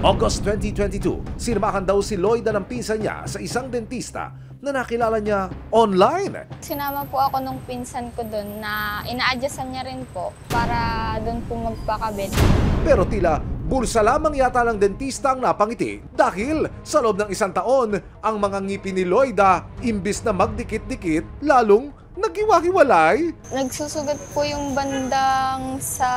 August 2022, sinamahan daw si Lloyda ng pinsan niya sa isang dentista na nakilala niya online. Sinama po ako nung pinsan ko doon na ina-adjustan niya rin po para doon po magpakabit. Pero tila bulsa lamang yata ng dentista ang napangiti dahil sa loob ng isang taon, ang mga ngipin ni Lloyda imbis na magdikit-dikit, lalong naghiwa-hiwalay. Nagsusugat po yung bandang sa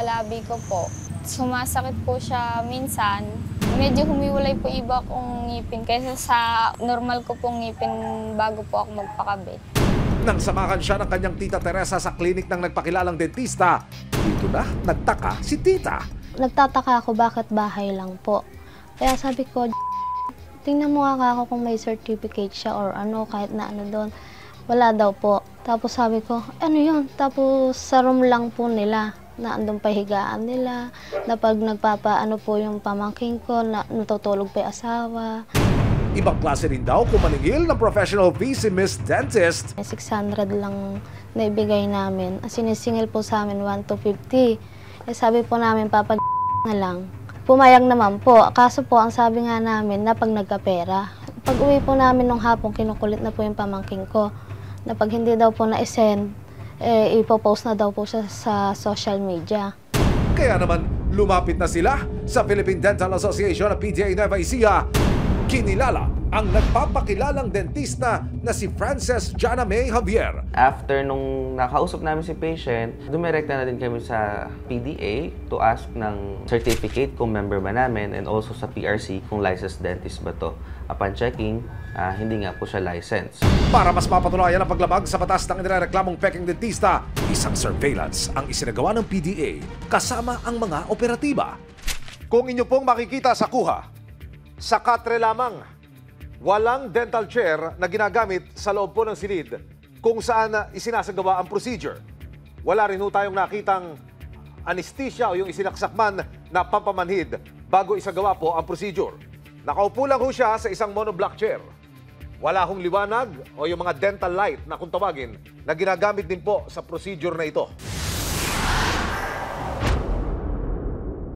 labi ko po. Sumasakit po siya minsan. Medyo humiwalay po iba kong ngipin kaysa sa normal ko pong ngipin bago po ako magpakabit. Nang samahan siya ng kanyang tita Teresa sa klinik ng nagpakilalang dentista, dito na nagtaka si tita. Nagtataka ako bakit bahay lang po. Kaya sabi ko, tingnan mo nga ako kung may certificate siya or ano, kahit na ano doon. Wala daw po. Tapos sabi ko, ano yun? Tapos sa room lang po nila, na andun pa higaan nila, na pag nagpapaano po yung pamangking ko, na natutulog pa yung asawa. Ibang klase rin daw kung maningil ng professional fee si Miss Dentist. 600 lang naibigay namin. Sinisingil po sa amin 1-50. Sabi po namin, papa na lang. Pumayag naman po. Kaso po, ang sabi nga namin na pag nagkapera. Pag uwi po namin nung hapon, kinukulit na po yung pamangking ko. Na pag hindi daw po na-send, ipopost na daw po siya sa social media. Kaya naman, lumapit na sila sa Philippine Dental Association at PDA Nueva Ecija. Kinilala ang nagpapakilalang dentista na si Frances Jana May Javier. After nung nakausap namin si patient, dumirekta na din kami sa PDA to ask ng certificate kung member ba namin and also sa PRC kung licensed dentist ba to. Upon checking, hindi nga po siya licensed. Para mas mapatunayan ang paglabag sa batas ng inireklamong peking dentista, isang surveillance ang isinagawa ng PDA kasama ang mga operatiba. Kung inyo pong makikita sa kuha, sa katre lamang, walang dental chair na ginagamit sa loob po ng silid kung saan isinasagawa ang procedure. Wala rin ho tayong nakitang anesthesia o yung isinaksak man na pampamanhid bago isagawa po ang procedure. Nakaupo lang ho siya sa isang monoblock chair. Wala hong liwanag o yung mga dental light na kung tawagin na ginagamit din po sa procedure na ito.